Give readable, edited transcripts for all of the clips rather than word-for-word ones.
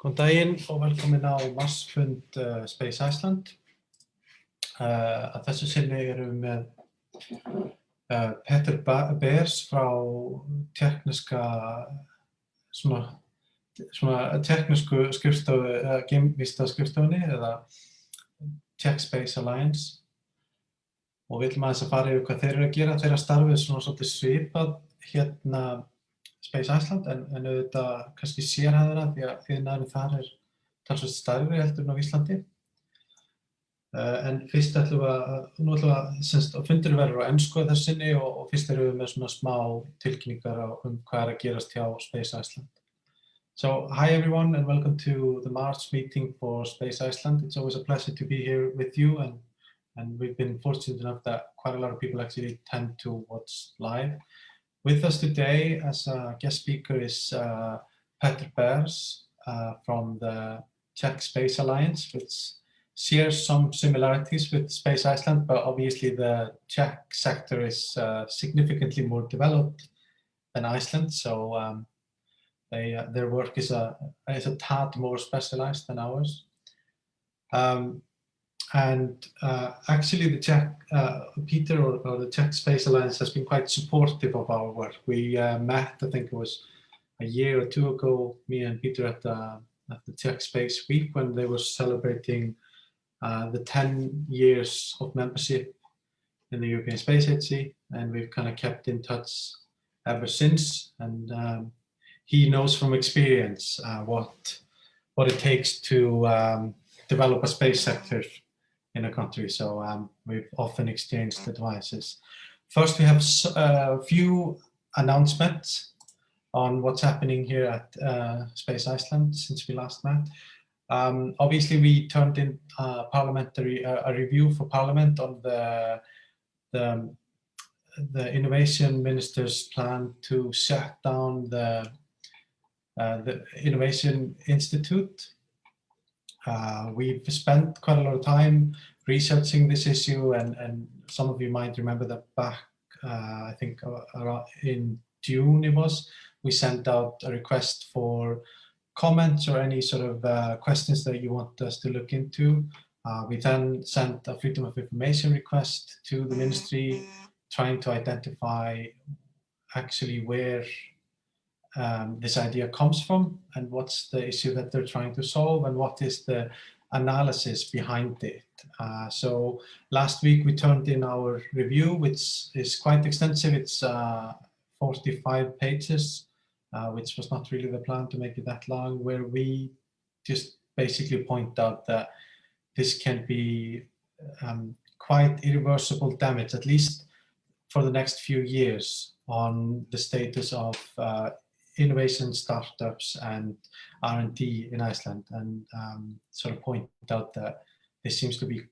Góðan daginn og velkomin á marsfund Space Iceland. Að þessu sinni erum við með Petr Bareš frá teknísku skrifstofu, geimvísindaskrifstofunni eða Czech Space Alliance. Og við viljum aðeins að fara yfir hvað þeir eru að gera. Þeirra starfið svolítið svipað hérna Space Iceland en auðvitað kannski sérhæðara því að iðnaðurinn þar talsvert stærri heldur en á Íslandi. En fyrst ætlum við að fundur verður á ensku að þessu sinni og fyrst erum við með svona smá tilkynningar hvað að gerast hjá Space Iceland. So, hi everyone and welcome to the March meeting for Space Iceland. It's always a pleasure to be here with you and we've been fortunate enough that quite a lot of people actually tend to watch live. With us today as a guest speaker is Petr Bareš from the Czech Space Alliance, which shares some similarities with Space Iceland, but obviously the Czech sector is significantly more developed than Iceland, so their work is a tad more specialized than ours. Actually, the Czech, Peter or the Czech Space Alliance has been quite supportive of our work. We met, I think it was a year or two ago, me and Peter at the Czech Space Week when they were celebrating the 10 years of membership in the European Space Agency, and we've kind of kept in touch ever since. And he knows from experience what it takes to develop a space sector in a country, so we've often exchanged advices. First, we have a few announcements on what's happening here at Space Iceland since we last met. Obviously, we turned in a review for Parliament on the Innovation Minister's plan to shut down the Innovation Institute. We've spent quite a lot of time researching this issue, and some of you might remember that back, I think around in June it was, we sent out a request for comments or any sort of questions that you want us to look into. We then sent a Freedom of Information request to the ministry, trying to identify actually where this idea comes from and what's the issue that they're trying to solve and what is the analysis behind it. So last week we turned in our review, which is quite extensive. It's 45 pages, which was not really the plan to make it that long, where we just basically point out that this can be quite irreversible damage, at least for the next few years, on the status of innovation startups and R&D in Iceland, and sort of point out that this seems to be,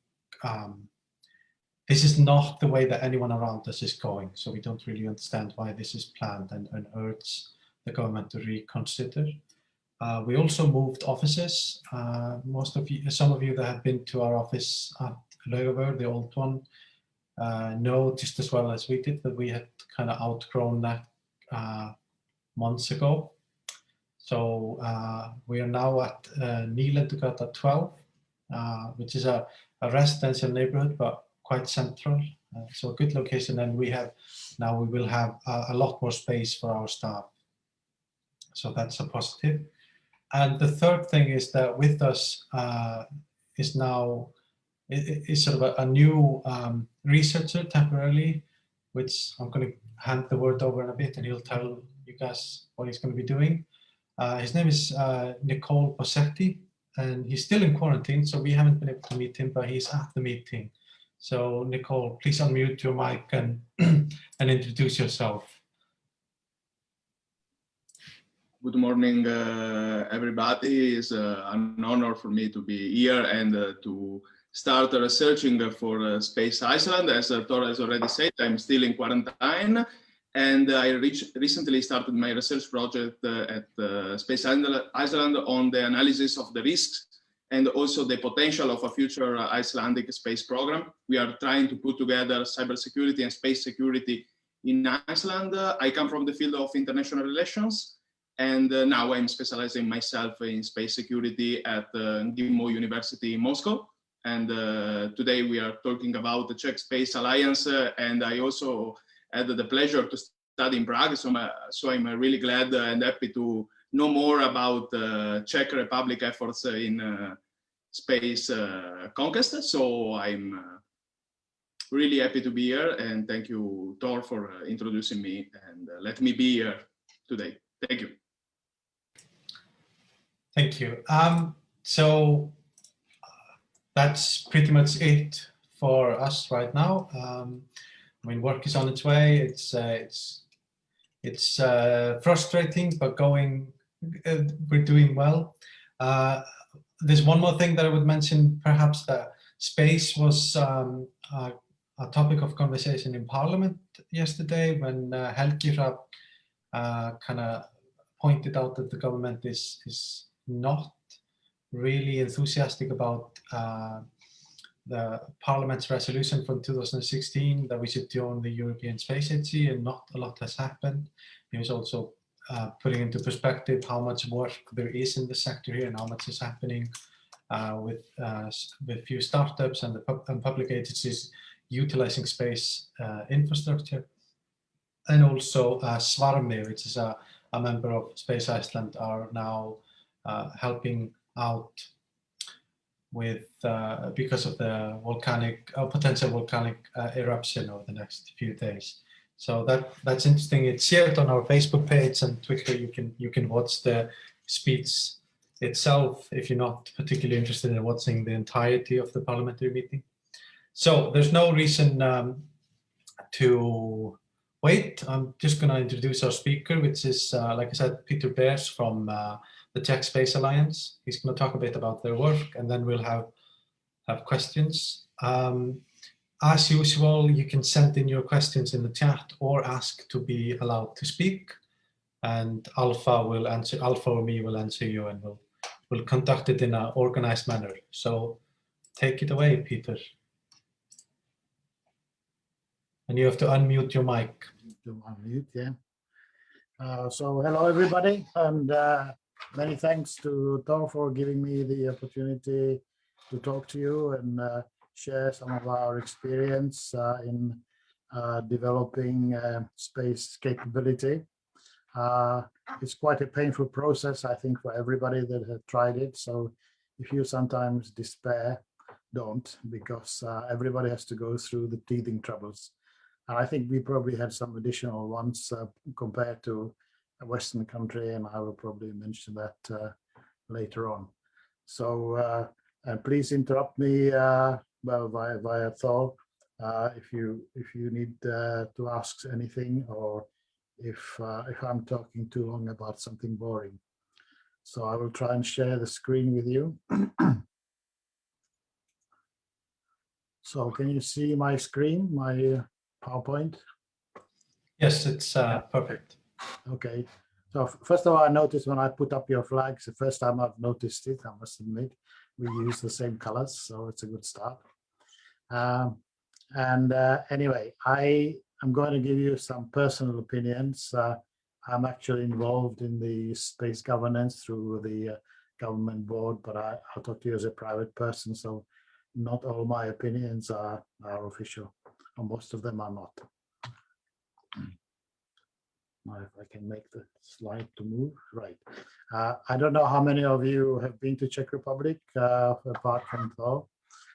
this is not the way that anyone around us is going, so we don't really understand why this is planned and urge the government to reconsider. We also moved offices. Some of you that have been to our office at Laugavör, the old one, know just as well as we did that we had kind of outgrown that months ago. So we are now at Nýlendugata 12, which is a residential neighborhood, but quite central. So a good location, and we will have a lot more space for our staff. So that's a positive. And the third thing is that with us is now sort of a new researcher temporarily, which I'm going to hand the word over in a bit, and he'll tell you guys what he's going to be doing. His name is Nicole Bossetti, and he's still in quarantine, so we haven't been able to meet him, but he's at the meeting. So Nicole, please unmute your mic and introduce yourself. Good morning, everybody. It's an honor for me to be here and to start researching for Space Iceland. As Thor has already said, I'm still in quarantine, and I recently started my research project at Space Iceland on the analysis of the risks and also the potential of a future Icelandic space program. We are trying to put together cybersecurity and space security in Iceland. I come from the field of international relations, And now I'm specializing myself in space security at GIMO University in Moscow. And today we are talking about the Czech Space Alliance. And I also had the pleasure to study in Prague. So I'm really glad and happy to know more about Czech Republic efforts in space conquest. So I'm really happy to be here. And thank you, Thor, for introducing me and let me be here today. Thank you. Thank you. So that's pretty much it for us right now. I mean, work is on its way. It's frustrating, but we're doing well. There's one more thing that I would mention, perhaps, that space was a topic of conversation in Parliament yesterday when Helgi kind of pointed out that the government is not really enthusiastic about the Parliament's resolution from 2016 that we should join the European Space Agency, and not a lot has happened. He was also putting into perspective how much work there is in the sector here and how much is happening with few startups and public agencies utilizing space infrastructure. And also Svarmi, which is a member of Space Iceland, are now helping out with because of the potential volcanic eruption over the next few days. So that's interesting. It's shared on our Facebook page and Twitter. You can watch the speech itself if you're not particularly interested in watching the entirety of the parliamentary meeting. So there's no reason to wait. I'm just going to introduce our speaker, which is, like I said, Petr Bareš from the Czech Space Alliance. He's going to talk a bit about their work, and then we'll have questions. As usual, you can send in your questions in the chat or ask to be allowed to speak, and Alpha or me will answer you, and we'll conduct it in an organized manner. So take it away, Peter. And you have to unmute your mic. To unmute, yeah. So hello everybody, and many thanks to Thor for giving me the opportunity to talk to you and share some of our experience in developing space capability. It's quite a painful process, I think, for everybody that has tried it. So if you sometimes despair, don't, because everybody has to go through the teething troubles. And I think we probably had some additional ones compared to a Western country, and I will probably mention that later on. So please interrupt me via Thor if you need to ask anything, or if I'm talking too long about something boring. So I will try and share the screen with you. So can you see my screen, my PowerPoint? Yes, it's perfect. Okay. So first of all, I noticed when I put up your flags, the first time I've noticed it, I must admit, we use the same colors, so it's a good start. Anyway, I'm going to give you some personal opinions. I'm actually involved in the space governance through the government board, but I'll talk to you as a private person, so not all my opinions are official, or most of them are not. Now, if I can make the slide to move, right. I don't know how many of you have been to Czech Republic, apart from Thor.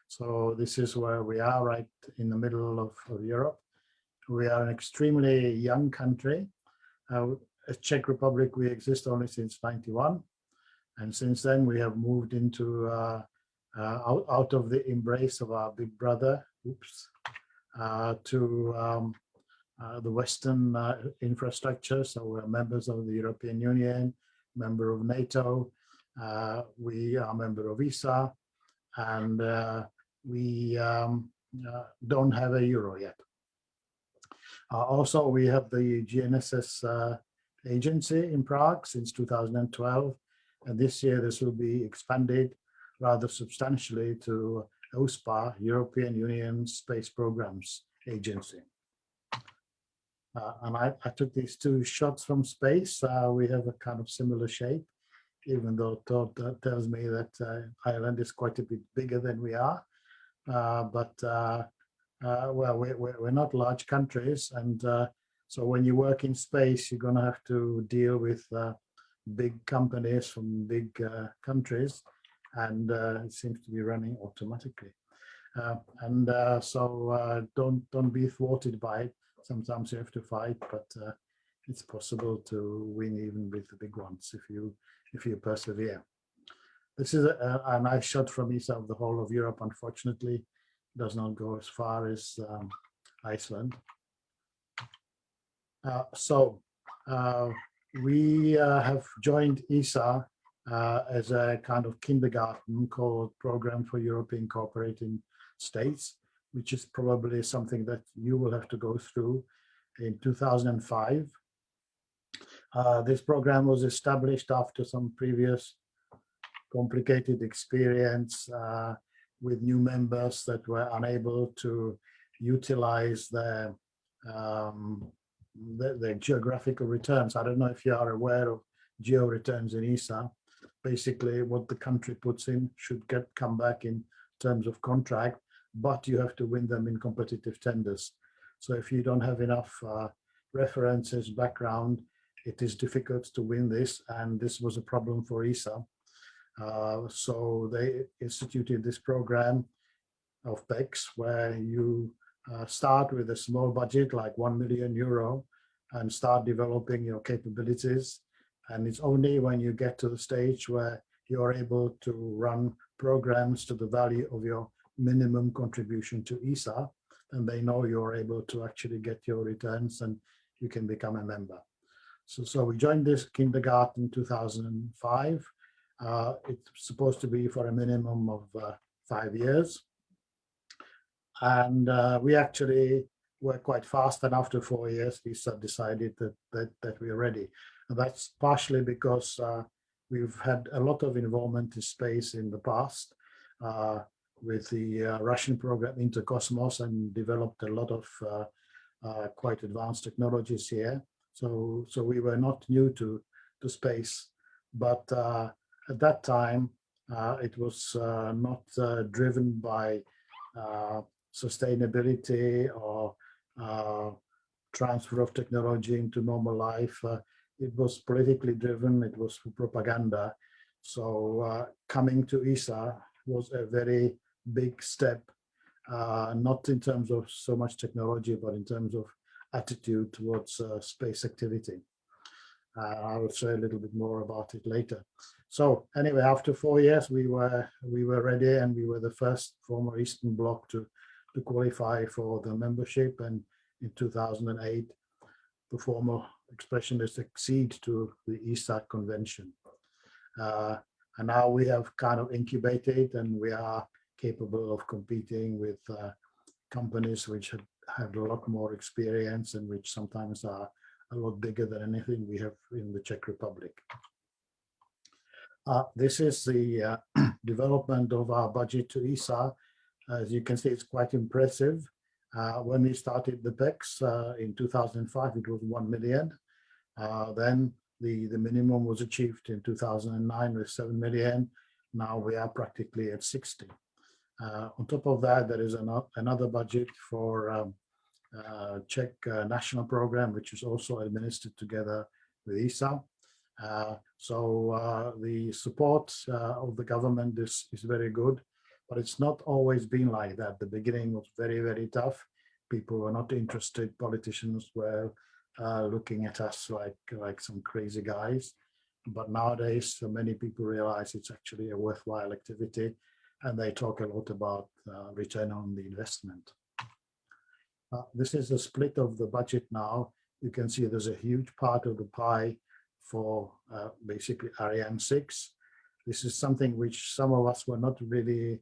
So this is where we are, right in the middle of Europe. We are an extremely young country. As Czech Republic, we exist only since '91. And since then, we have moved into out of the embrace of our big brother, to the Western infrastructure. So we're members of the European Union, member of NATO. We are a member of Issa, and we don't have a euro yet. Also, we have the GNSS agency in Prague since 2012. And this year, this will be expanded rather substantially to OSPA, European Union Space Programs Agency. And I took these two shots from space. We have a kind of similar shape, even though Thor tells me that Ireland is quite a bit bigger than we are. Well, we're not large countries, and so when you work in space, you're going to have to deal with big companies from big countries, and it seems to be running automatically. So don't be thwarted by it. Sometimes you have to fight, but it's possible to win even with the big ones if you persevere. This is a nice shot from Issa of the whole of Europe. Unfortunately, does not go as far as Iceland. We have joined Issa as a kind of kindergarten called Program for European Cooperating States, which is probably something that you will have to go through in 2005. This program was established after some previous complicated experience with new members that were unable to utilize their geographical returns. I don't know if you are aware of geo returns in Issa. Basically, what the country puts in should come back in terms of contract, but you have to win them in competitive tenders. So if you don't have enough references, background, it is difficult to win this, and this was a problem for Issa. So they instituted this program of PECs where you start with a small budget like €1 million and start developing your capabilities. And it's only when you get to the stage where you're able to run programs to the value of your minimum contribution to Issa, and they know you're able to actually get your returns and you can become a member. So we joined this kindergarten in 2005. It's supposed to be for a minimum of 5 years. And we actually were quite fast, and after 4 years, we decided that we're ready. And that's partially because we've had a lot of involvement in space in the past with the Russian program Intercosmos, and developed a lot of quite advanced technologies here. So we were not new to space, but at that time, it was not driven by sustainability or transfer of technology into normal life. It was politically driven, it was for propaganda. So coming to Issa was a very big step, not in terms of so much technology, but in terms of attitude towards space activity. I will say a little bit more about it later. So anyway, after 4 years, we were ready, and we were the first former Eastern Bloc to qualify for the membership. And in 2008, the former expressionists accede to the Issa Convention. And now we have kind of incubated, and we are capable of competing with companies which have a lot more experience and which sometimes are a lot bigger than anything we have in the Czech Republic. This is the development of our budget to Issa. As you can see, it's quite impressive. When we started the PECs in 2005, it was 1 million. Then the minimum was achieved in 2009 with 7 million. Now we are practically at 60. On top of that, there is another budget for Czech national program, which is also administered together with Issa. So the support of the government is very good, but it's not always been like that. The beginning was very, very tough. People were not interested. Politicians were looking at us like some crazy guys. But nowadays, so many people realize it's actually a worthwhile activity, and they talk a lot about return on the investment. This is a split of the budget now. You can see there's a huge part of the pie for basically Ariane 6. This is something which some of us were not really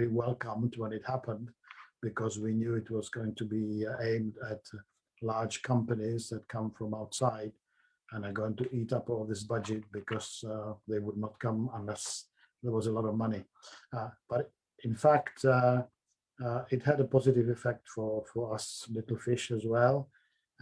welcomed when it happened, because we knew it was going to be aimed at large companies that come from outside and are going to eat up all this budget, because they would not come unless there was a lot of money. But in fact, it had a positive effect for us little fish as well.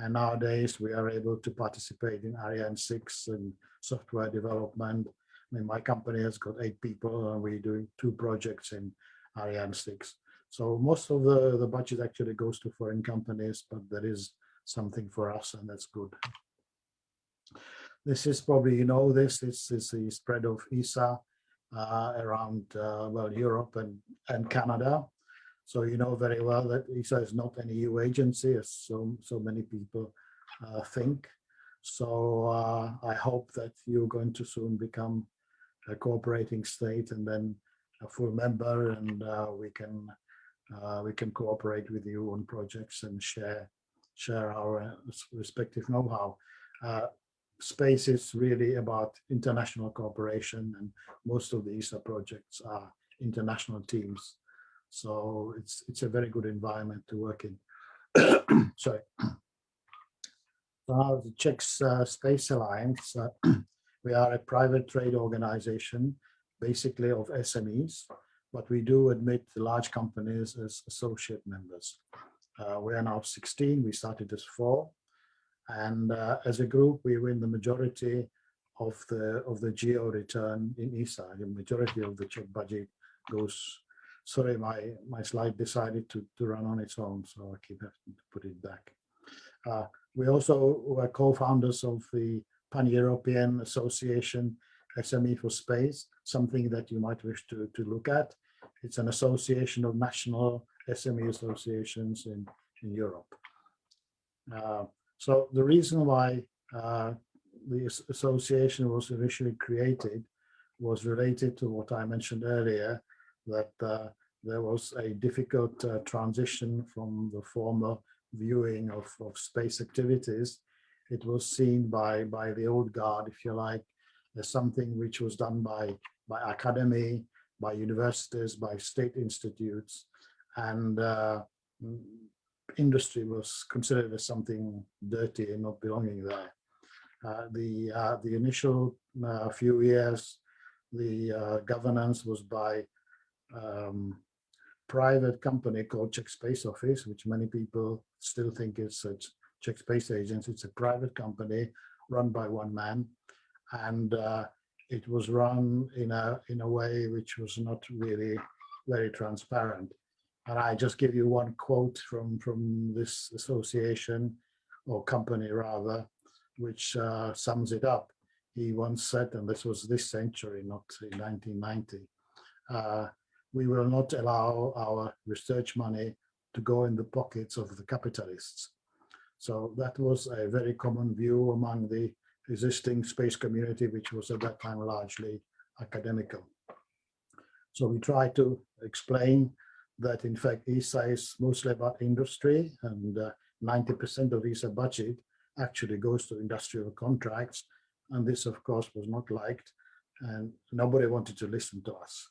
And nowadays we are able to participate in Ariane 6 and software development. I mean, my company has got 8 people and we're doing 2 projects in Ariane 6. So most of the budget actually goes to foreign companies, but there is something for us, and that's good. This is probably, you know, this is the spread of Issa around, well, Europe and Canada. So you know very well that Issa is not an EU agency, as so many people think. So I hope that you're going to soon become a cooperating state and then a full member, and we can cooperate with you on projects and share our respective know-how. Space is really about international cooperation, and most of the Issa projects are international teams. So it's a very good environment to work in. Sorry. So now the Czech Space Alliance, we are a private trade organization, basically of SMEs, but we do admit large companies as associate members. We are now 16, we started as 4. And as a group, we win the majority of the geo return in Issa. The majority of the Czech budget goes. Sorry, my slide decided to run on its own, so I keep having to put it back. We also were co-founders of the Pan-European Association SME for Space, something that you might wish to look at. It's an association of national SME associations in Europe. So the reason why the association was initially created was related to what I mentioned earlier, that there was a difficult transition from the former viewing of space activities. It was seen by the old guard, if you like, as something which was done by academy, by universities, by state institutes, and industry was considered as something dirty and not belonging there. The initial few years, the governance was by private company called Czech Space Office, which many people still think is a Czech Space Agency. It's a private company run by one man, and it was run in a way which was not really very transparent. And I just give you one quote from this association, or company rather, which sums it up. He once said, and this was this century, not in 1990, we will not allow our research money to go in the pockets of the capitalists. So that was a very common view among the existing space community, which was at that time largely academical. So we try to explain that in fact Issa is mostly about industry, and 90% of Issa budget actually goes to industrial contracts, and this of course was not liked, and nobody wanted to listen to us.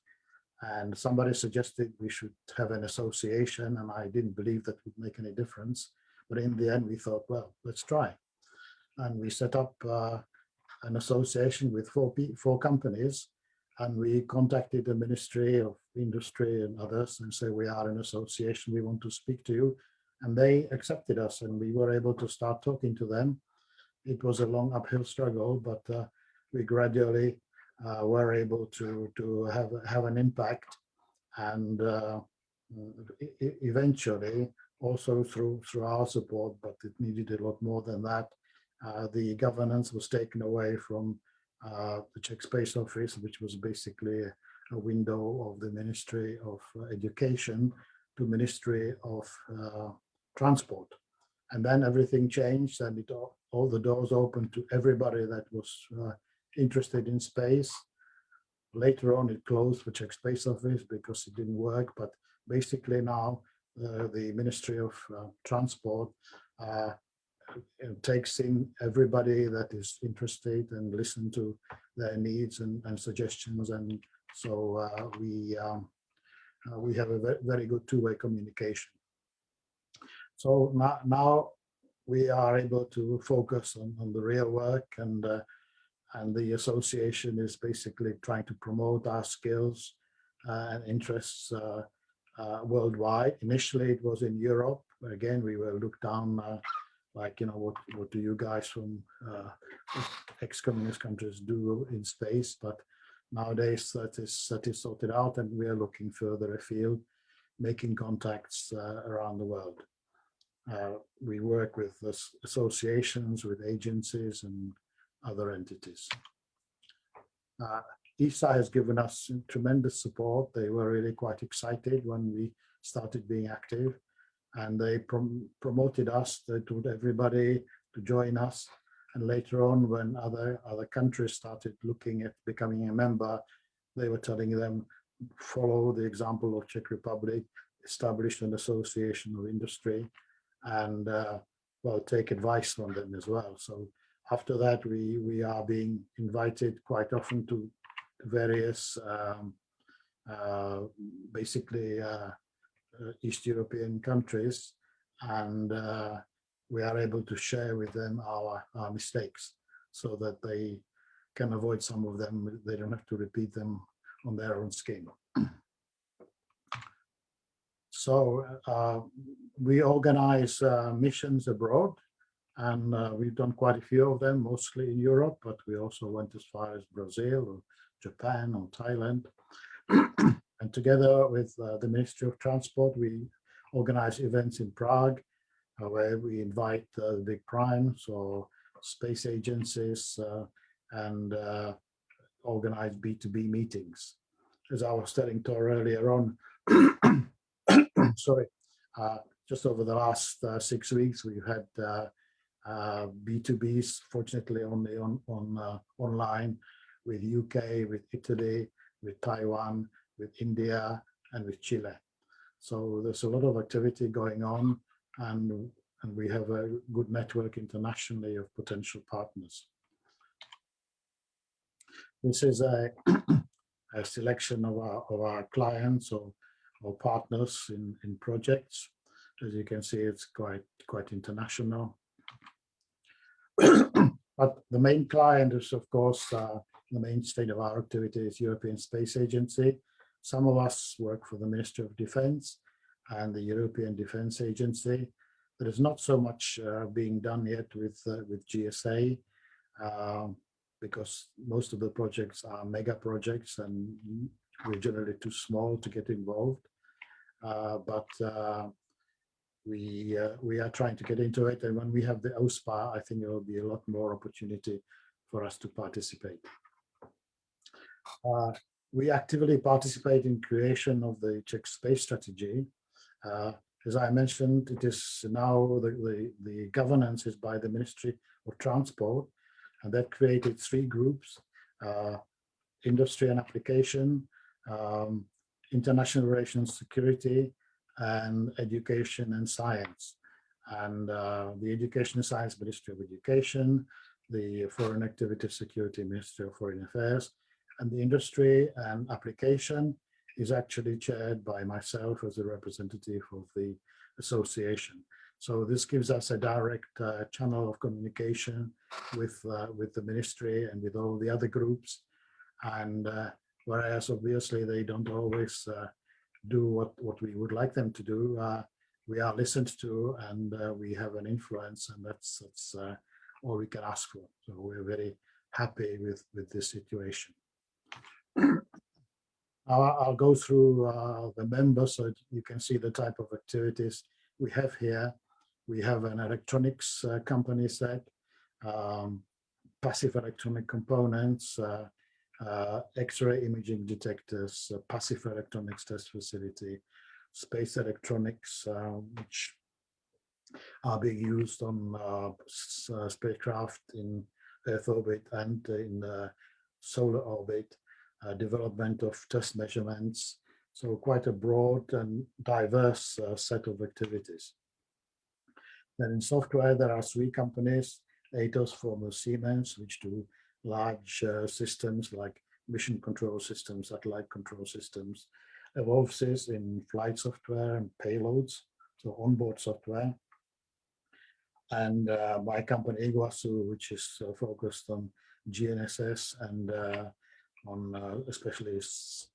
And somebody suggested we should have an association, and I didn't believe that would make any difference, but in the end we thought, well, let's try. And we set up an association with four companies, and we contacted the Ministry of Industry and others and said, we are an association, we want to speak to you. And they accepted us, and we were able to start talking to them. It was a long uphill struggle, but we gradually were able to have an impact, and eventually also through our support, but it needed a lot more than that. The governance was taken away from the Czech Space Office, which was basically a window of the Ministry of Education to Ministry of Transport. And then everything changed, and all the doors opened to everybody that was interested in space. Later on, it closed for Czech Space Office because it didn't work. But basically now, the Ministry of Transport takes in everybody that is interested and listen to their needs and suggestions. And so we have a very good two-way communication. So now we are able to focus on the real work, and the association is basically trying to promote our skills and interests worldwide. Initially, it was in Europe. Again, we were looked down like, what do you guys from ex-communist countries do in space? But nowadays that is sorted out, and we are looking further afield, making contacts around the world. We work with associations, with agencies and other entities. Issa has given us tremendous support. They were really quite excited when we started being active, and they promoted us. They told everybody to join us. And later on, when other countries started looking at becoming a member, they were telling them, follow the example of Czech Republic, establish an association of industry, and well, take advice from them as well. So after that, we are being invited quite often to various basically East European countries, and we are able to share with them our mistakes so that they can avoid some of them. They don't have to repeat them on their own skin. So we organize missions abroad, and we've done quite a few of them, mostly in Europe, but we also went as far as Brazil or Japan or Thailand. And together with the Ministry of Transport, we organize events in Prague, where we invite the big primes or space agencies and organize B2B meetings. As I was telling Tor earlier on, sorry, just over the last 6 weeks, we've had B2Bs, fortunately only online, with UK, with Italy, with Taiwan, with India, and with Chile. So there's a lot of activity going on, and we have a good network internationally of potential partners. This is a selection of our clients or partners in projects. As you can see, it's quite international. But the main client is, of course, the mainstay of our activity is European Space Agency. Some of us work for the Ministry of Defense and the European Defense Agency. There is not so much being done yet with GSA because most of the projects are mega projects and we're generally too small to get involved. But we are trying to get into it, and when we have the OSPA, I think there will be a lot more opportunity for us to participate. We actively participate in creation of the Czech space strategy. As I mentioned, it is now the governance is by the Ministry of Transport, and that created 3 groups: industry and application, international relations, security, and education and science. And the Education and Science Ministry of Education, the Foreign Activity Security Ministry of Foreign Affairs, and the industry and application is actually chaired by myself as a representative of the association. So this gives us a direct channel of communication with the ministry and with all the other groups. And whereas obviously they don't always do what we would like them to do, we are listened to, and we have an influence, and that's all we can ask for. So we're very happy with this situation. I'll go through the members so you can see the type of activities we have here. We have an electronics company set, passive electronic components, X-ray imaging detectors, passive electronics test facility, space electronics, which are being used on spacecraft in Earth orbit and in solar orbit, development of test measurements. So quite a broad and diverse set of activities. Then in software, there are 3 companies: Atos, former Siemens, which do large systems like mission control systems, satellite control systems, Evolvsys in flight software and payloads, so onboard software. And my company, Iguazu, which is focused on GNSS and on especially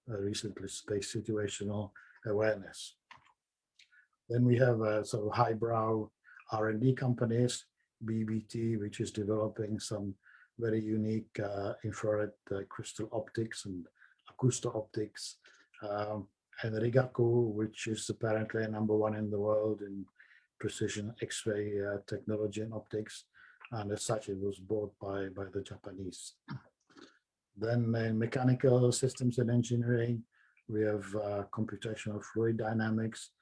recently space situational awareness. Then we have a sort of highbrow R&D companies, BBT, which is developing some very unique infrared crystal optics and acousto optics, and Rigaku, which is apparently #1 in the world in precision X-ray technology and optics, and as such it was bought by the Japanese. Then in mechanical systems and engineering, we have computational fluid dynamics,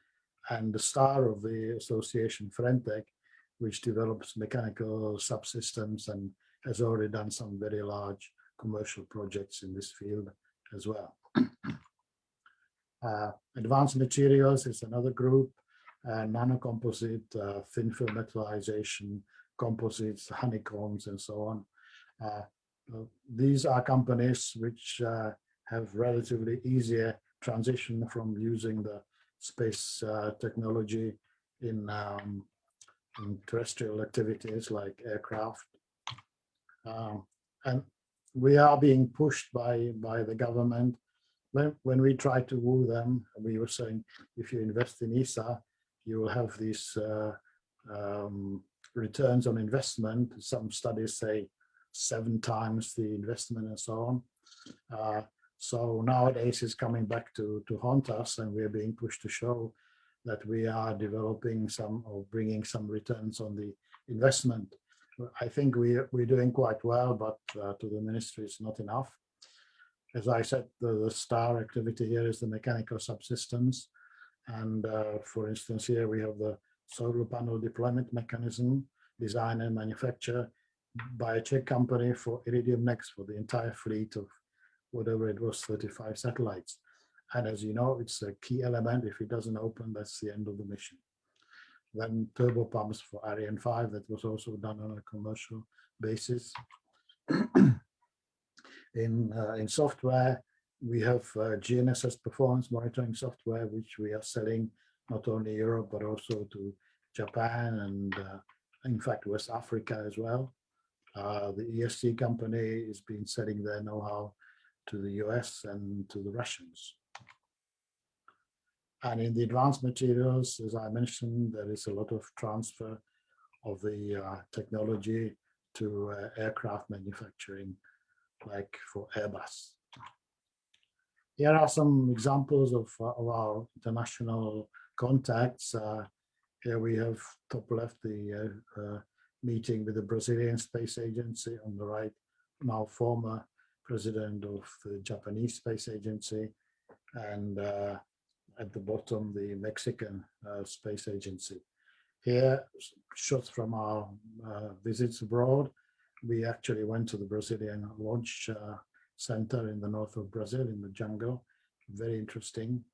and the star of the association, Frentech, which develops mechanical subsystems and has already done some very large commercial projects in this field as well. Advanced materials is another group, nanocomposite, thin film metallization, composites, honeycombs, and so on. These are companies which have relatively easier transition from using the space technology in terrestrial activities like aircraft. And we are being pushed by the government. When we try to woo them, we were saying, if you invest in Issa, you will have these returns on investment. Some studies say 7 times the investment and so on. So nowadays it's coming back to haunt us, and we're being pushed to show that we are developing some or bringing some returns on the investment. I think we're doing quite well, but to the ministry it's not enough. As I said, the star activity here is the mechanical subsystems. And for instance, here we have the solar panel deployment mechanism, design and manufacture by a Czech company for Iridium Next for the entire fleet of whatever it was, 35 satellites. And as you know, it's a key element. If it doesn't open, that's the end of the mission. Then turbo pumps for Ariane 5, that was also done on a commercial basis. In software, we have GNSS performance monitoring software, which we are selling not only Europe, but also to Japan and in fact, West Africa as well. The ESC company has been selling their know-how to the US and to the Russians. And in the advanced materials, as I mentioned, there is a lot of transfer of the technology to aircraft manufacturing, like for Airbus. Here are some examples of our international contacts. Here we have top left the meeting with the Brazilian Space Agency, on the right now former president of the Japanese Space Agency, and at the bottom the Mexican Space Agency. Here, shots from our visits abroad. We actually went to the Brazilian launch center in the north of Brazil in the jungle. Very interesting.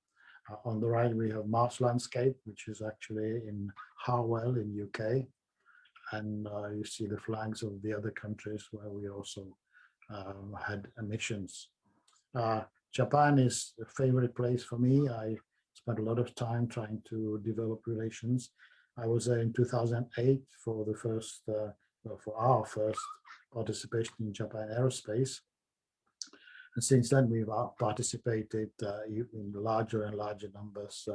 On the right, we have Mars Landscape, which is actually in Harwell in UK. And you see the flags of the other countries where we also had missions. Japan is a favorite place for me. I spent a lot of time trying to develop relations. I was there in 2008 for the first, for our first participation in Japan Aerospace. And since then, we've participated in larger and larger numbers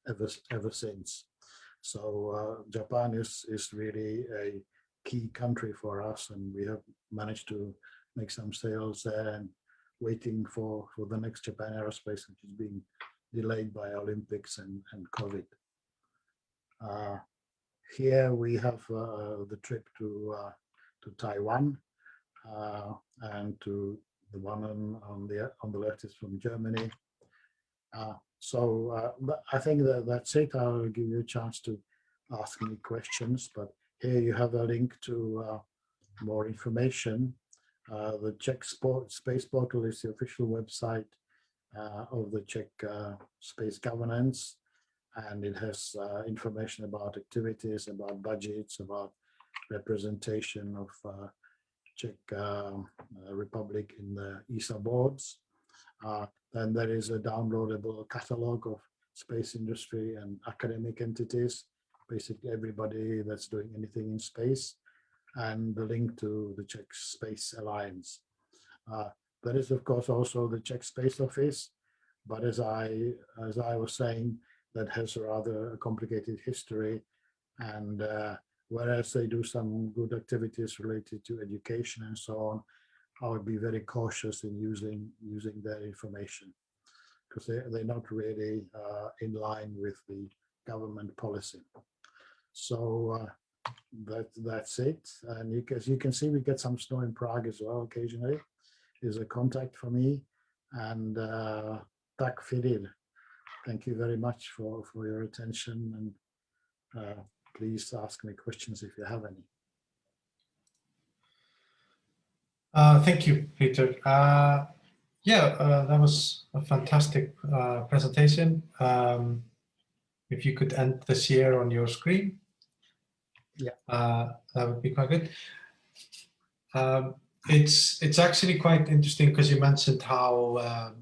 ever since. So Japan is really a key country for us, and we have managed to make some sales there and waiting for the next Japan Aerospace, which is being delayed by Olympics and COVID. Here we have the trip to Taiwan, and to the one on the left is from Germany. But I think that's it. I'll give you a chance to ask any questions, but here you have a link to more information. The Czech Space Portal is the official website of the Czech Space Governance, and it has information about activities, about budgets, about representation of Czech Republic in the Issa boards. Then there is a downloadable catalog of space industry and academic entities, basically everybody that's doing anything in space, and the link to the Czech Space Alliance. There is, of course, also the Czech Space Office, but as I was saying, that has a rather complicated history. and whereas they do some good activities related to education and so on, I would be very cautious in using their information, because they're not really in line with the government policy. So that's it. And as you can see, we get some snow in Prague as well occasionally. Is a contact for me. And tack för det. Thank you very much for your attention, and please ask me questions if you have any. Thank you, Peter. That was a fantastic presentation. If you could end the share on your screen, that would be quite good. It's actually quite interesting because you mentioned how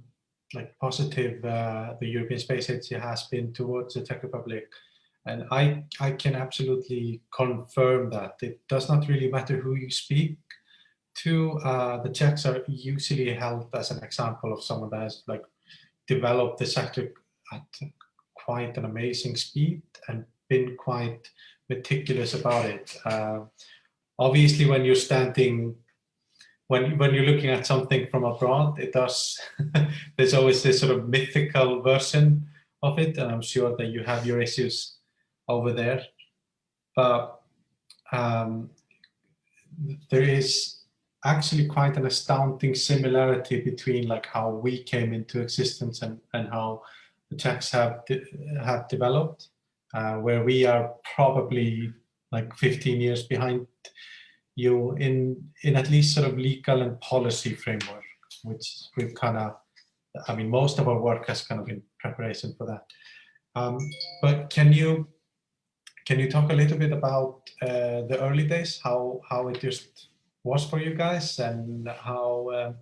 like positive the European Space Agency has been towards the Czech Republic, and I can absolutely confirm that. It does not really matter who you speak to. The Czechs are usually held as an example of someone that has like developed the sector at quite an amazing speed and been quite meticulous about it. Obviously, when you're standing, when you're looking at something from abroad, it does. There's always this sort of mythical version of it, and I'm sure that you have your issues over there. But there is actually quite an astounding similarity between like how we came into existence and how the Czechs have developed, where we are probably like 15 years behind you in at least sort of legal and policy framework, which we've kind of, I mean, most of our work has kind of been preparation for that. But can you talk a little bit about the early days, how it just was for you guys, and how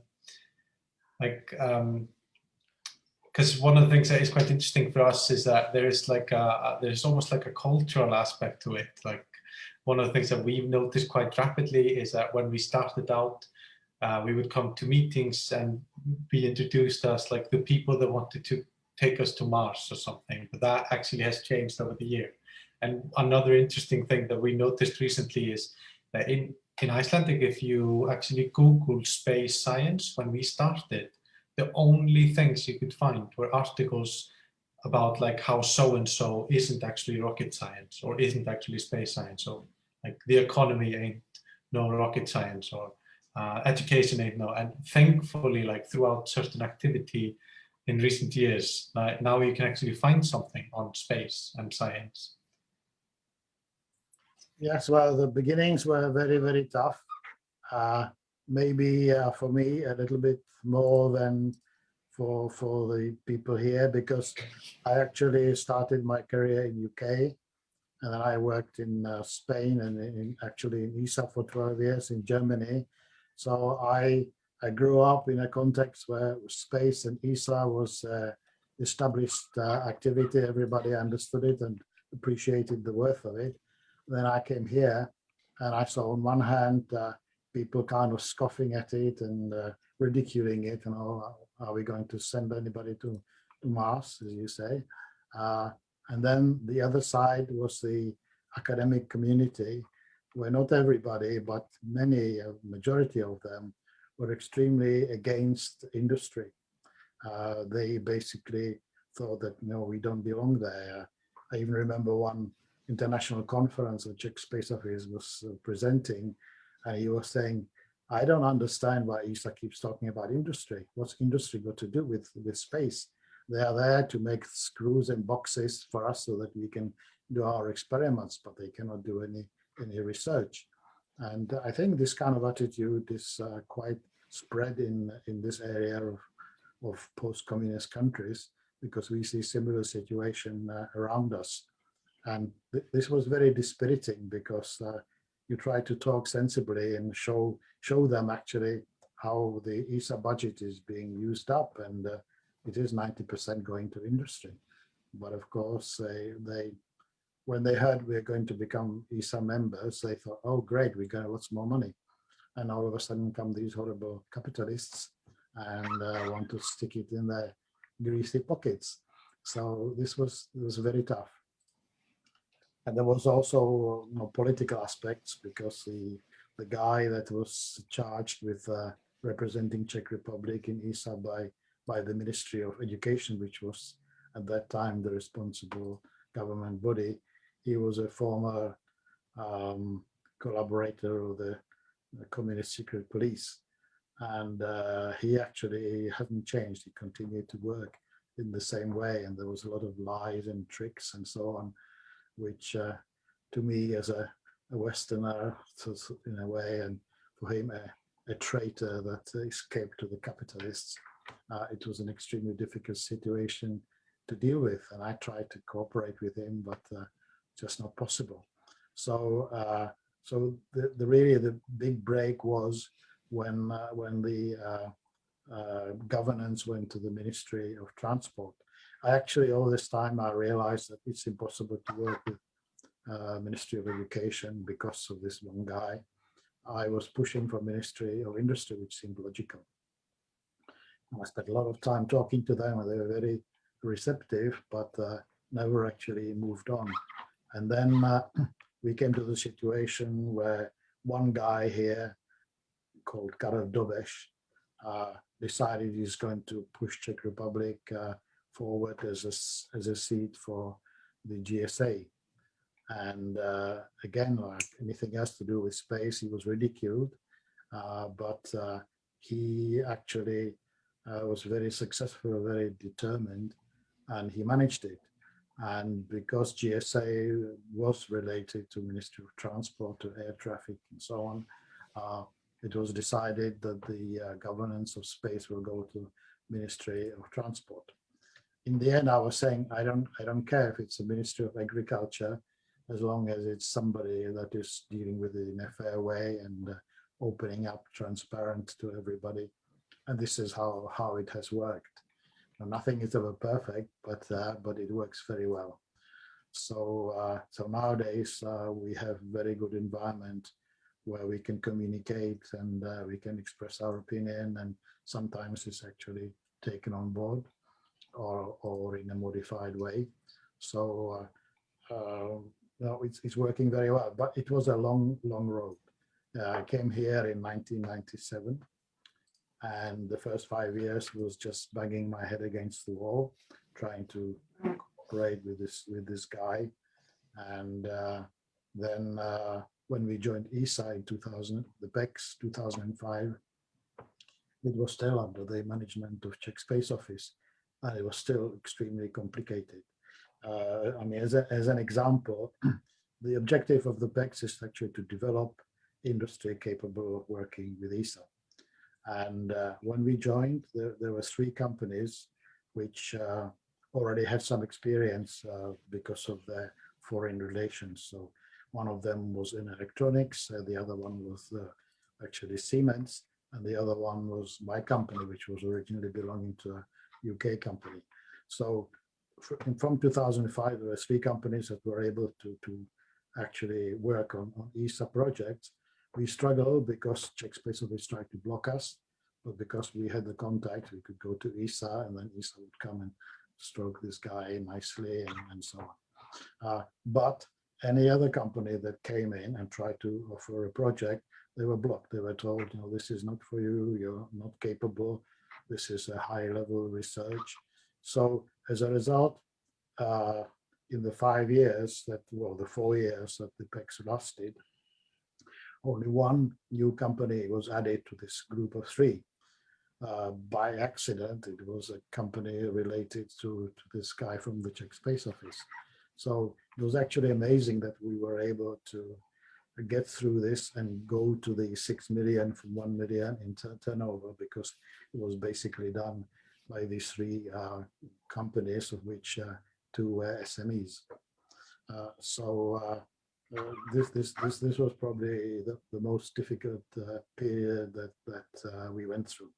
because one of the things that is quite interesting for us is that there's like there's almost like a cultural aspect to it. Like one of the things that we've noticed quite rapidly is that when we started out, we would come to meetings and be introduced as like the people that wanted to take us to Mars or something, but that actually has changed over the year. And another interesting thing that we noticed recently is that in Icelandic, if you actually Google space science, when we started, the only things you could find were articles about like how so-and-so isn't actually rocket science or isn't actually space science, or like the economy ain't no rocket science, or education ain't no. And thankfully, like throughout certain activity in recent years, now you can actually find something on space and science. Yes, well, the beginnings were very, very tough. Maybe for me a little bit more than for the people here, because I actually started my career in UK, and then I worked in Spain and actually in Issa for 12 years in Germany. So I grew up in a context where space and Issa was established activity. Everybody understood it and appreciated the worth of it. Then I came here and I saw on one hand people kind of scoffing at it and ridiculing it, and are we going to send anybody to Mars, as you say? And then the other side was the academic community, where not everybody, but many, a majority of them, were extremely against industry. They basically thought that, no, we don't belong there. I even remember one international conference the Czech Space Office was presenting, and he was saying, I don't understand why Issa keeps talking about industry. What's industry got to do with space? They are there to make screws and boxes for us so that we can do our experiments, but they cannot do any research. And I think this kind of attitude is quite spread in this area of post-communist countries, because we see similar situation around us. And this was very dispiriting, because you try to talk sensibly and show them actually how the Issa budget is being used up, and it is 90% going to industry. But of course, they when they heard we're going to become Issa members, they thought, oh great, we got lots more money. And all of a sudden come these horrible capitalists and want to stick it in their greasy pockets. So this was very tough. And there was also political aspects, because the guy that was charged with representing Czech Republic in Issa by the Ministry of Education, which was at that time the responsible government body, he was a former collaborator of the communist secret police. And he actually hasn't changed. He continued to work in the same way. And there was a lot of lies and tricks and so on, which to me as a Westerner, in a way, and for him a traitor that escaped to the capitalists, it was an extremely difficult situation to deal with. And I tried to cooperate with him, but just not possible. So really the big break was when the governance went to the Ministry of Transport. I actually, all this time, I realized that it's impossible to work with Ministry of Education because of this one guy. I was pushing for Ministry of Industry, which seemed logical. I spent a lot of time talking to them, and they were very receptive, but never actually moved on. And then we came to the situation where one guy here called Karel Dobesh decided he's going to push Czech Republic forward as a seat for the GSA. And again, like anything else to do with space, he was ridiculed, but he actually was very successful, very determined, and he managed it. And because GSA was related to Ministry of Transport, to air traffic and so on, it was decided that the governance of space will go to Ministry of Transport. In the end, I was saying, I don't care if it's a Ministry of Agriculture, as long as it's somebody that is dealing with it in a fair way and opening up, transparent to everybody. And this is how it has worked. Now, nothing is ever perfect, but it works very well. So nowadays we have very good environment where we can communicate and we can express our opinion, and sometimes it's actually taken on board or in a modified way. So no, it's working very well, but it was a long road. I came here in 1997, and the first 5 years was just banging my head against the wall, trying to cooperate with this guy. And then when we joined Issa in 2000, the PEX 2005, it was still under the management of Czech Space Office, and it was still extremely complicated. I mean, as an example, the objective of the PEX is actually to develop industry capable of working with Issa. And when we joined, there were 3 companies which already had some experience because of their foreign relations. So one of them was in electronics, the other one was actually Siemens, and the other one was my company, which was originally belonging to a UK company. So from 2005, there were 3 companies that were able to actually work on Issa projects. We struggled because Czech Space Office tried to block us, but because we had the contact, we could go to Issa, and then Issa would come and stroke this guy nicely and so on. But any other company that came in and tried to offer a project, they were blocked. They were told, you know, this is not for you, you're not capable, this is a high-level research. So as a result, in the 5 years that, well, the 4 years that the PEX lasted, only one new company was added to this group of 3. By accident, it was a company related to this guy from the Czech Space Office. So it was actually amazing that we were able to get through this and go to the 6 million from 1 million in turnover, because it was basically done by these 3 companies, of which 2 were SMEs. This was probably the most difficult period that we went through.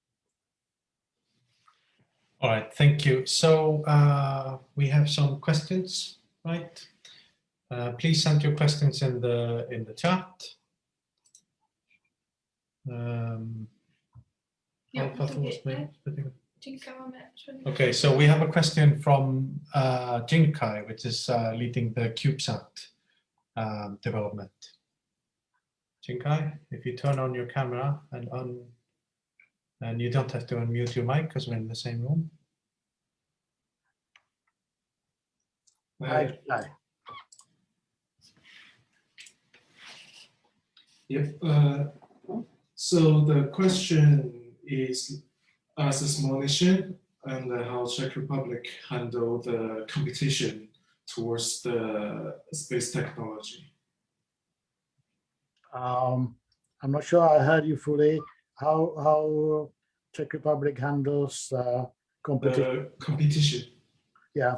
All right, thank you. So we have some questions, right? Please send your questions in the chat. Okay, so we have a question from Jinkai, which is leading the CubeSat development. Chinkai, if you turn on your camera and you don't have to unmute your mic because we're in the same room. Hi. Yep. So the question is, as a small nation, and how Czech Republic handle the competition towards the space technology. I'm not sure I heard you fully. How Czech Republic handles competition? Competition. Yeah.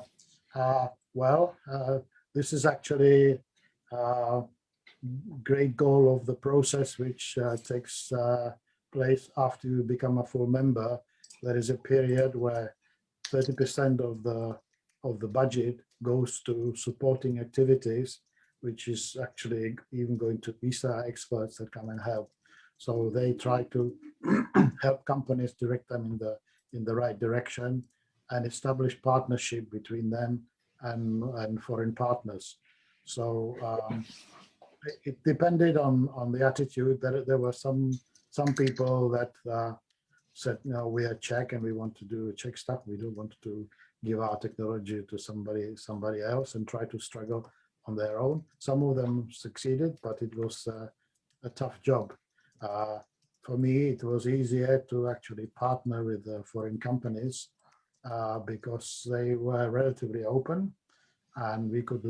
Well, this is actually great goal of the process, which takes place after you become a full member. There is a period where 30% of the budget goes to supporting activities, which is actually even going to Issa experts that come and help. So they try to help companies, direct them in the right direction, and establish partnership between them and foreign partners. So it depended on the attitude. There were some people that said, no, we are Czech and we want to do Czech stuff. We don't want to give our technology to somebody else and try to struggle on their own. Some of them succeeded, but it was a tough job. For me, it was easier to actually partner with foreign companies because they were relatively open, and we could,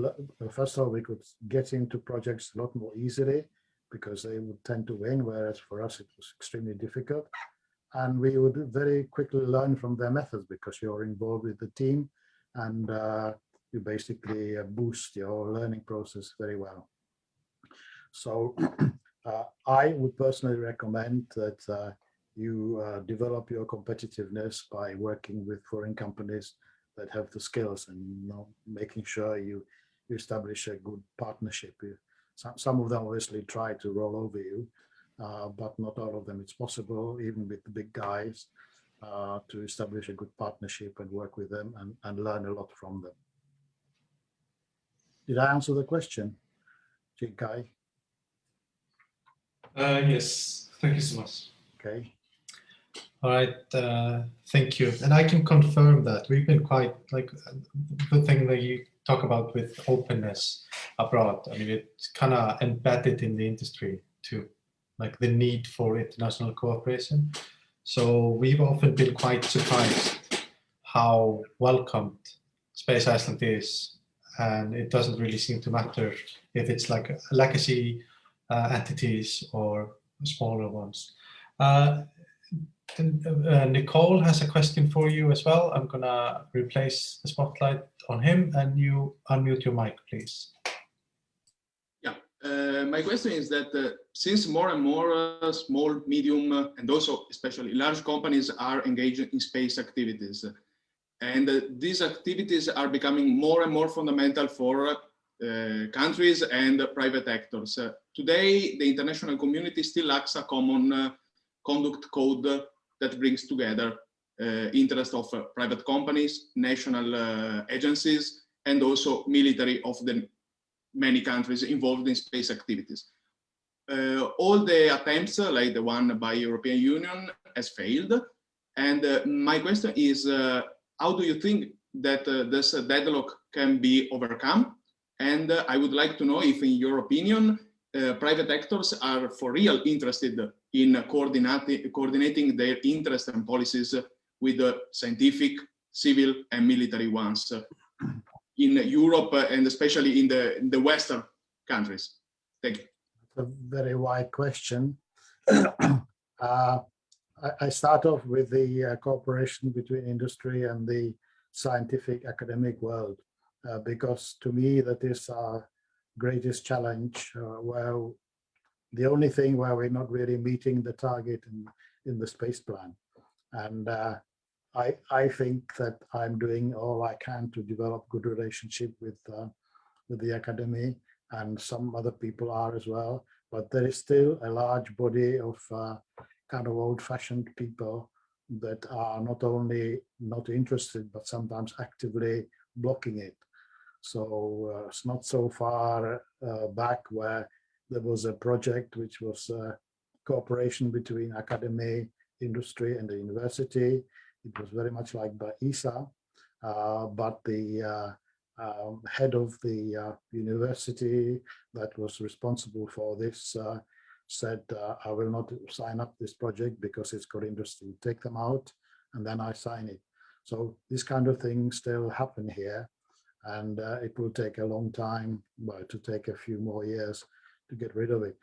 first of all, we could get into projects a lot more easily because they would tend to win, whereas for us it was extremely difficult. And we would very quickly learn from their methods because you're involved with the team, and you basically boost your learning process very well. So I would personally recommend that you develop your competitiveness by working with foreign companies that have the skills, and making sure you establish a good partnership. Some of them obviously try to roll over you, but not all of them. It's possible, even with the big guys, to establish a good partnership and work with them and learn a lot from them. Did I answer the question, Chinkai? Yes, thank you so much. Okay. All right, thank you. And I can confirm that we've been quite, like, the thing that you talk about with openness abroad. I mean, it's kind of embedded in the industry too, like the need for international cooperation. So we've often been quite surprised how welcomed Space Iceland is. And it doesn't really seem to matter if it's like legacy entities or smaller ones. Nicole has a question for you as well. I'm gonna replace the spotlight on him, and you unmute your mic, please. Yeah, my question is that since more and more small, medium, and also especially large companies are engaged in space activities, and these activities are becoming more and more fundamental for countries and private actors. Today, the international community still lacks a common conduct code that brings together interest of private companies, national agencies, and also military of the many countries involved in space activities. All the attempts, like the one by European Union, has failed. And my question is, how do you think that this deadlock can be overcome? And I would like to know if, in your opinion, private actors are for real interested in coordinating their interests and policies with the scientific, civil, and military ones in Europe, and especially in the Western countries. Thank you. That's a very wide question. I start off with the cooperation between industry and the scientific academic world, because to me that is our greatest challenge, where the only thing where we're not really meeting the target in the space plan. And I think that I'm doing all I can to develop good relationship with the academy, and some other people are as well. But there is still a large body of kind of old-fashioned people that are not only not interested, but sometimes actively blocking it. So it's not so far back where there was a project which was cooperation between academy, industry, and the university. It was very much like by Issa, but the head of the university that was responsible for this said, I will not sign up this project because it's got industry. Take them out, and then I sign it. So this kind of thing still happen here, and it will take a long time, well, to take a few more years to get rid of it.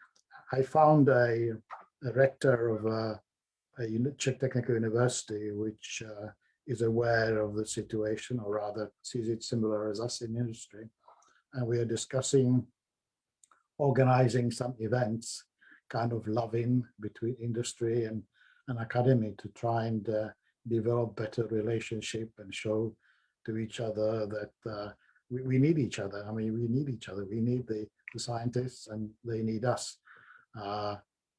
I found a rector of a Czech Technical University, which is aware of the situation, or rather sees it similar as us in industry. And we are discussing organizing some events, kind of love-in between industry and academy, to try and develop better relationship and show to each other that we need each other. I mean, we need each other. We need the scientists, and they need us,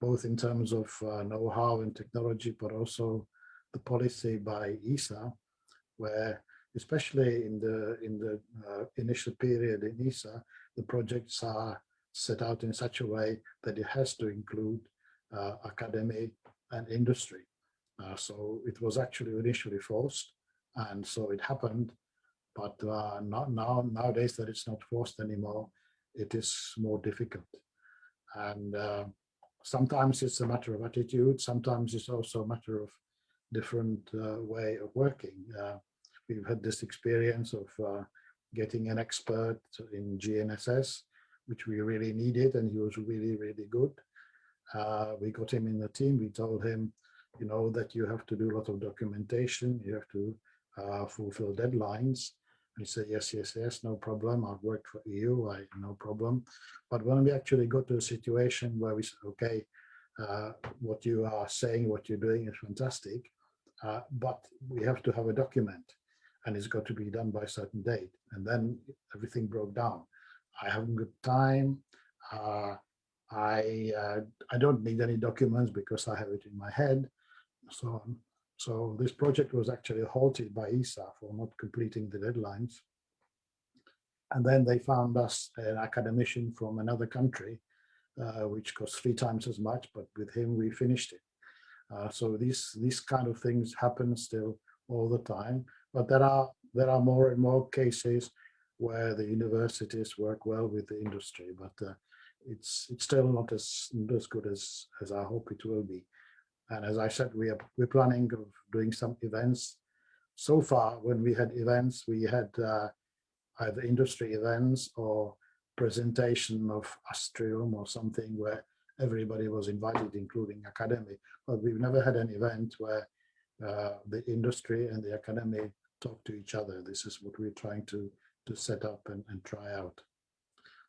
both in terms of know-how and technology, but also the policy by Issa, where especially in the initial period in Issa, the projects are set out in such a way that it has to include academy and industry. So it was actually initially forced, and so it happened. But nowadays that it's not forced anymore, it is more difficult. And sometimes it's a matter of attitude. Sometimes it's also a matter of different way of working. We've had this experience of getting an expert in GNSS, which we really needed, and he was really, really good. We got him in the team. We told him, you know, that you have to do a lot of documentation. You have to fulfill deadlines. He said, yes, yes, yes, no problem. I've worked for EU, no problem. But when we actually got to a situation where we said, okay, what you are saying, what you're doing is fantastic, but we have to have a document, and it's got to be done by a certain date. And then everything broke down. I haven't got time. I don't need any documents because I have it in my head. So this project was actually halted by Issa for not completing the deadlines. And then they found us an academician from another country, which cost 3 times as much, but with him we finished it. So these kind of things happen still all the time, but there are more and more cases where the universities work well with the industry, but it's still not as good as I hope it will be. And as I said, we're planning of doing some events. So far, when we had events, we had either industry events or presentation of Astrium or something where everybody was invited, including academy. But we've never had an event where the industry and the academy talk to each other. This is what we're trying to set up and try out.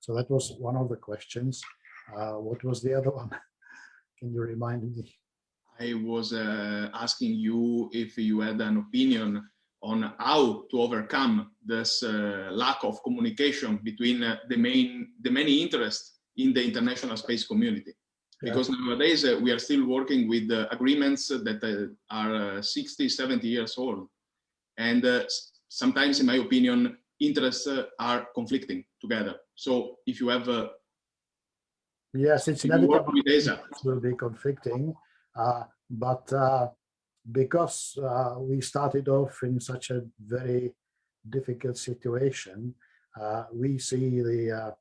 So that was one of the questions. What was the other one? Can you remind me? I was asking you if you had an opinion on how to overcome this lack of communication between the many interests in the international space community. Because nowadays we are still working with agreements that are 60, 70 years old. And sometimes, in my opinion, interests are conflicting together. So if you have yes, it's inevitable. It will be conflicting, but because we started off in such a very difficult situation, we see the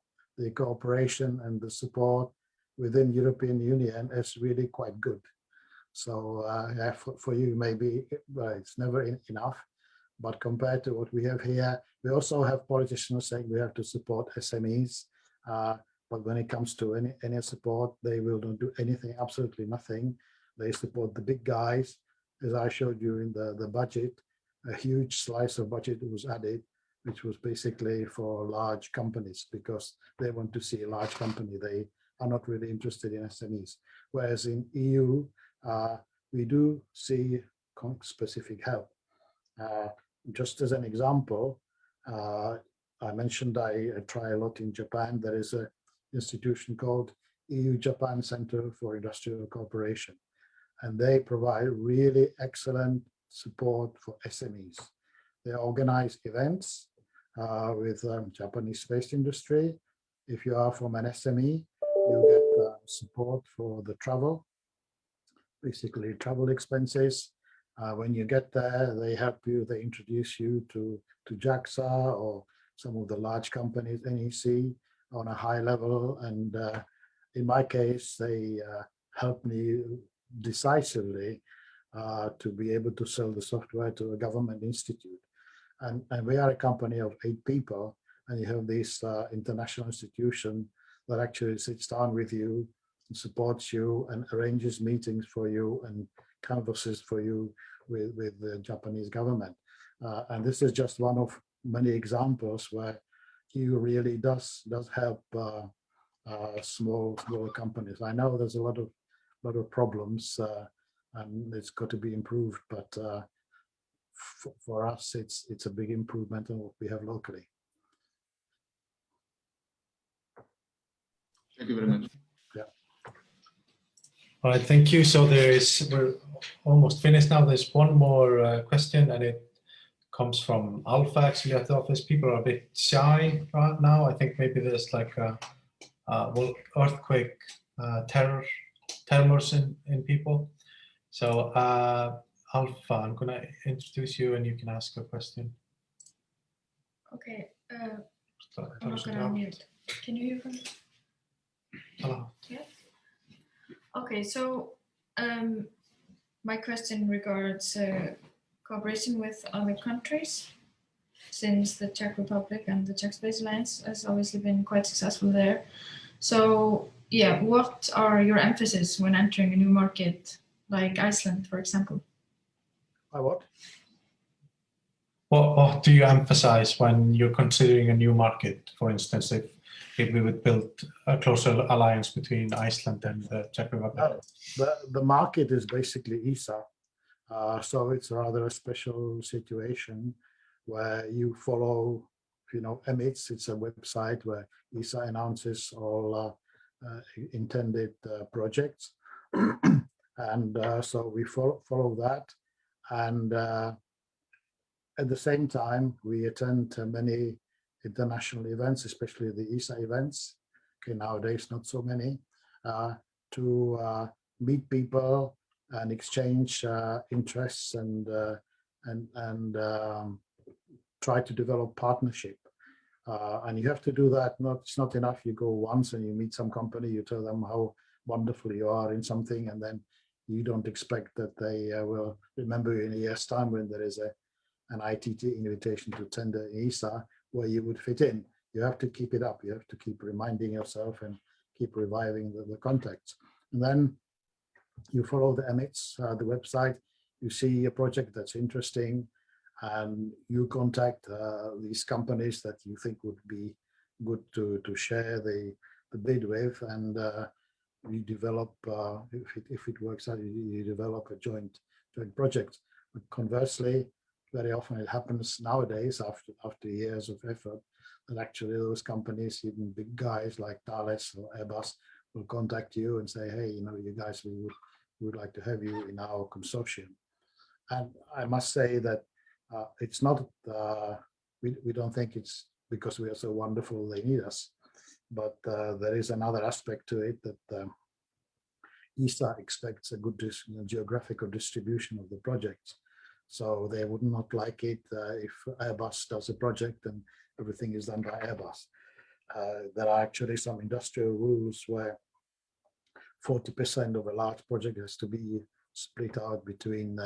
cooperation and the support within European Union is really quite good. So yeah, for you, maybe it's never enough, but compared to what we have here, we also have politicians saying we have to support SMEs. But when it comes to any support, they will not do anything, absolutely nothing. They support the big guys. As I showed you in the budget, a huge slice of budget was added, which was basically for large companies, because they want to see a large company. They are not really interested in SMEs. Whereas in EU, we do see specific help. Just as an example, I mentioned I try a lot in Japan. There is an institution called EU-Japan Center for Industrial Cooperation, and they provide really excellent support for SMEs. They organize events, with Japanese space industry. If you are from an SME, you get support for the travel, basically travel expenses. When you get there, they help you, they introduce you to JAXA or some of the large companies, NEC, on a high level. And in my case, they helped me decisively to be able to sell the software to a government institute. And we are a company of 8 people, and you have this international institution that actually sits down with you, and supports you, and arranges meetings for you and canvasses for you with the Japanese government. And this is just one of many examples where EU really does help small companies. I know there's a lot of problems, and it's got to be improved, but for us, it's a big improvement on what we have locally. Thank you very much. Yeah. All right, thank you. So we're almost finished now. There's one more question, and it comes from Alpha actually at the office. People are a bit shy right now. I think maybe there's like a earthquake tremors in people. So Alpha, I'm gonna introduce you and you can ask a question. Okay, I'm not gonna unmute. Can you hear me? Hello. Yeah. Okay, so my question regards cooperation with other countries, since the Czech Republic and the Czech Space Alliance has obviously been quite successful there. So yeah, what are your emphasis when entering a new market like Iceland, for example? What? What do you emphasize when you're considering a new market? For instance, if we would build a closer alliance between Iceland and the Czech Republic? The market is basically Issa. So it's rather a special situation where you follow, M.Sc, it's a website where Issa announces all intended projects. And so we follow that. And at the same time, we attend many international events, especially the Issa events. Okay, nowadays not so many, to meet people and exchange interests and try to develop partnership. And you have to do that. It's not enough. You go once and you meet some company, you tell them how wonderful you are in something, and then you don't expect that they will remember you in a year's time when there is an ITT invitation to tender in Issa where you would fit in. You have to keep it up. You have to keep reminding yourself and keep reviving the contacts. And then you follow the M.Sc, the website, you see a project that's interesting, and you contact these companies that you think would be good to share the bid with, and you develop, if it works out, you develop a joint project. But conversely, very often it happens nowadays after years of effort that actually those companies, even big guys like Thales or Airbus, will contact you and say, hey, you guys, we would like to have you in our consortium. And I must say that it's not, we don't think it's because we are so wonderful they need us, but there is another aspect to it, that Issa expects a good geographical distribution of the projects. So they would not like it if Airbus does a project and everything is done by Airbus. There are actually some industrial rules where 40% of a large project has to be split out between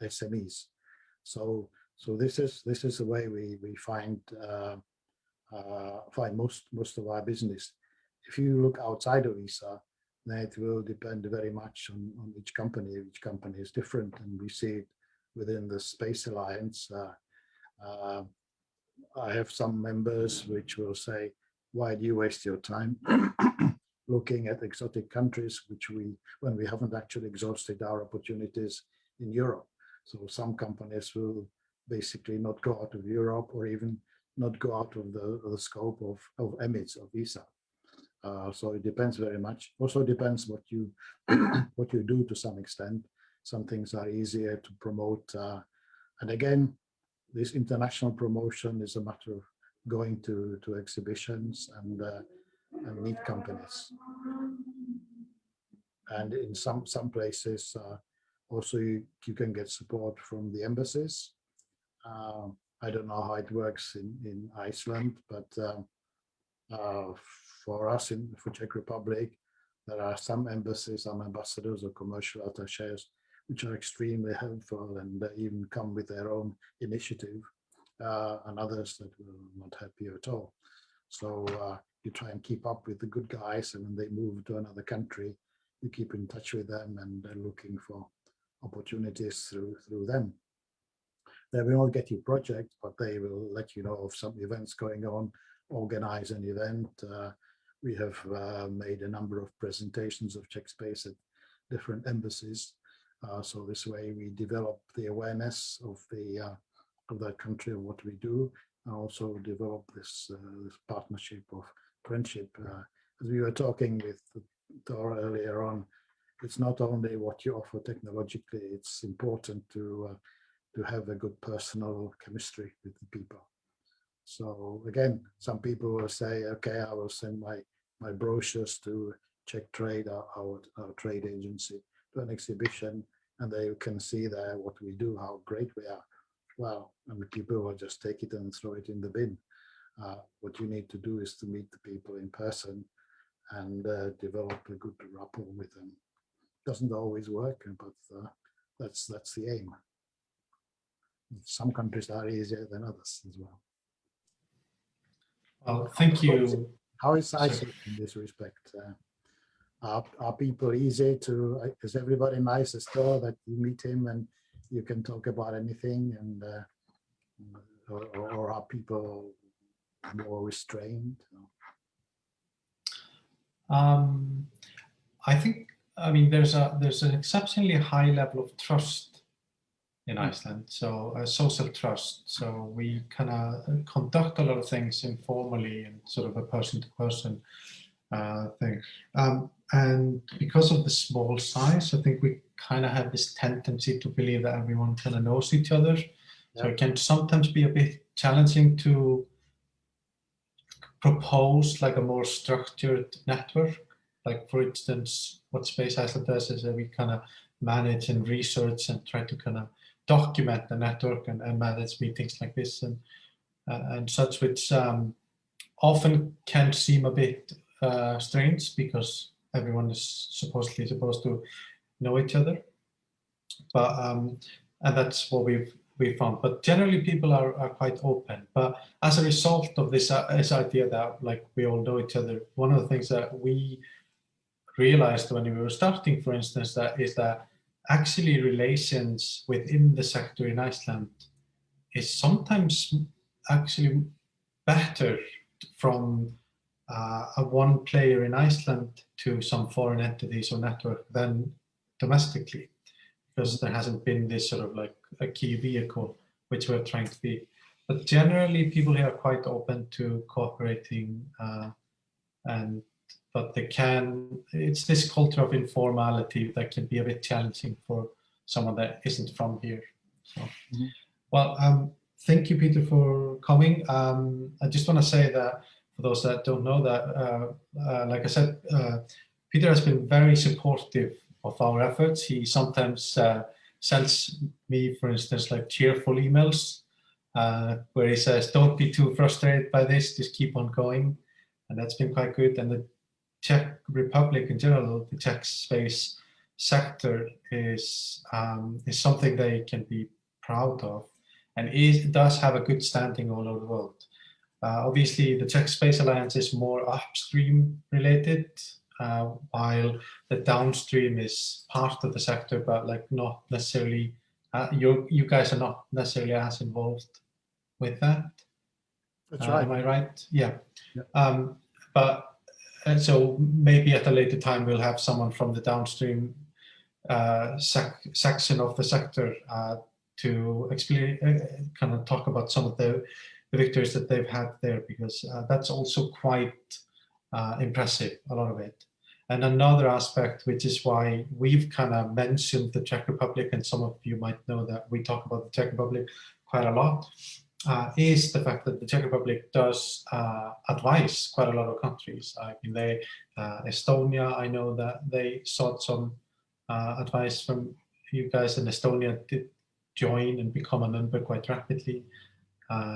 SMEs. So this is the way we find most of our business. If you look outside of Issa, then it will depend very much on each company. Each company is different, and we see it within the Space Alliance. I have some members which will say, why do you waste your time looking at exotic countries when we haven't actually exhausted our opportunities in Europe? So some companies will basically not go out of Europe, or even not go out of the scope of M.Sc, of Issa. So it depends very much. Also depends what you do to some extent. Some things are easier to promote. And again, this international promotion is a matter of going to exhibitions and meet companies. And in some places, also you can get support from the embassies. I don't know how it works in Iceland, but for us for Czech Republic, there are some embassies, some ambassadors or commercial attachés which are extremely helpful and even come with their own initiative, and others that will not help you at all. So you try and keep up with the good guys, and when they move to another country, you keep in touch with them and looking for opportunities through them. They will not get you projects, but they will let you know of some events going on, organize an event. We have made a number of presentations of Czech Space at different embassies. So this way we develop the awareness of that country of what we do, and also develop this partnership of friendship. As we were talking with Thor earlier on, it's not only what you offer technologically, it's important to have a good personal chemistry with the people. So again, some people will say, okay, I will send my brochures to Czech Trade, our trade agency, to an exhibition, and they can see there what we do, how great we are. Well, and the people will just take it and throw it in the bin. What you need to do is to meet the people in person and develop a good rapport with them. Doesn't always work, but that's the aim. Some countries are easier than others as well. Well, thank you. How is Iceland in this respect? Are people easy to? Is everybody nice as though that you meet him and you can talk about anything, and or are people more restrained? I think, I mean, there's an exceptionally high level of trust in Iceland, so a social trust. So we kind of conduct a lot of things informally and sort of a person-to-person thing. And because of the small size, I think we kind of have this tendency to believe that everyone kind of knows each other. So it can sometimes be a bit challenging to propose like a more structured network. Like, for instance, what Space Iceland does is that we kind of manage and research and try to kind of document the network and manage meetings like this and such, which often can seem a bit strange because everyone is supposed to know each other. But and that's what we've found. But generally, people are quite open. But as a result of this idea that like we all know each other, one of the things that we realized when we were starting, for instance, is that actually relations within the sector in Iceland is sometimes actually better from a one player in Iceland to some foreign entities or network than domestically, because there hasn't been this sort of like a key vehicle which we're trying to be. But generally, people here are quite open to cooperating, but it's this culture of informality that can be a bit challenging for someone that isn't from here. So, well, thank you, Peter, for coming. I just want to say that for those that don't know that, like I said, Peter has been very supportive of our efforts. He sometimes sends me, for instance, like cheerful emails where he says, don't be too frustrated by this, just keep on going. And that's been quite good. And the Czech Republic in general, the Czech space sector is something they can be proud of, and it does have a good standing all over the world. Obviously, the Czech Space Alliance is more upstream related, while the downstream is part of the sector, but like not necessarily, you guys are not necessarily as involved with that. That's right. Am I right? Yeah. And so maybe at a later time we'll have someone from the downstream section of the sector to explain, kind of talk about some of the victories that they've had there, because that's also quite impressive, a lot of it. And another aspect, which is why we've kind of mentioned the Czech Republic, and some of you might know that we talk about the Czech Republic quite a lot, is the fact that the Czech Republic does advise quite a lot of countries. I mean, Estonia, I know that they sought some advice from you guys, and Estonia did join and become a member quite rapidly.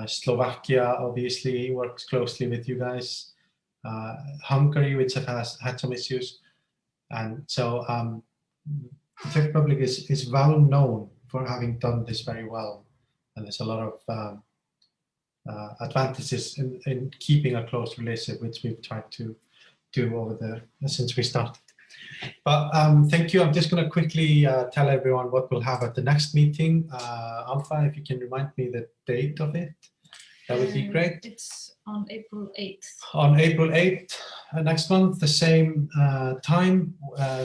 Slovakia obviously works closely with you guys. Hungary, which has had some issues. And so the Czech Republic is well known for having done this very well. And there's a lot of advantages in keeping a close relationship, which we've tried to do over there since we started. But thank you. I'm just going to quickly tell everyone what we'll have at the next meeting. Alpha, if you can remind me the date of it, that would be great. It's on April 8th. On April 8th, next month, the same time,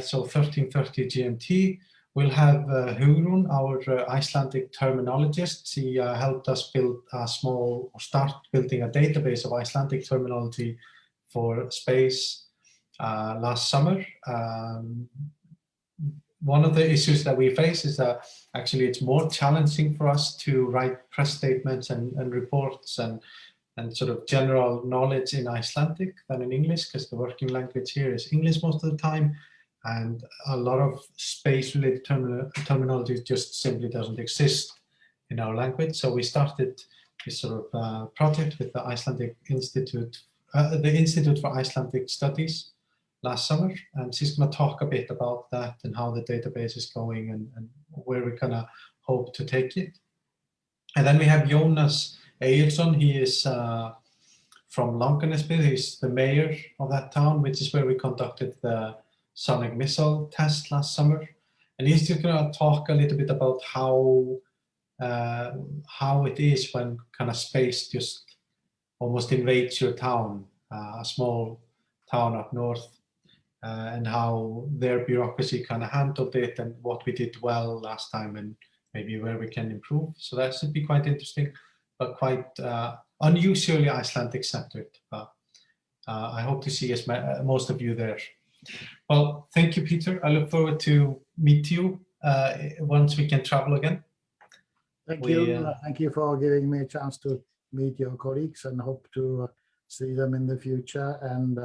so 13:30 GMT. We'll have Hugrun, our Icelandic terminologist. She helped us build a start building a database of Icelandic terminology for space last summer. One of the issues that we face is that actually it's more challenging for us to write press statements and reports and sort of general knowledge in Icelandic than in English, because the working language here is English most of the time, and a lot of space-related terminology just simply doesn't exist in our language. So we started this sort of project with the Icelandic Institute, the Institute for Icelandic Studies last summer, and she's going to talk a bit about that and how the database is going and where we're going to hope to take it. And then we have Jonas Egilsson. He is from Langanesbyr. He's the mayor of that town, which is where we conducted the sonic missile test last summer. And he's just going to talk a little bit about how it is when kind of space just almost invades your town, a small town up north, and how their bureaucracy kind of handled it and what we did well last time and maybe where we can improve. So that should be quite interesting, but quite unusually Icelandic centered. But I hope to see most of you there. Well, thank you, Peter. I look forward to meet you once we can travel again. Thank you. Thank you for giving me a chance to meet your colleagues, and hope to see them in the future, and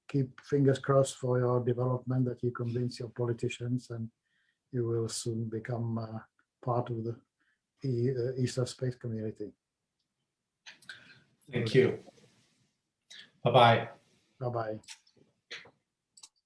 keep fingers crossed for your development, that you convince your politicians and you will soon become part of the Issa space community. Thank you. Bye-bye. Bye-bye.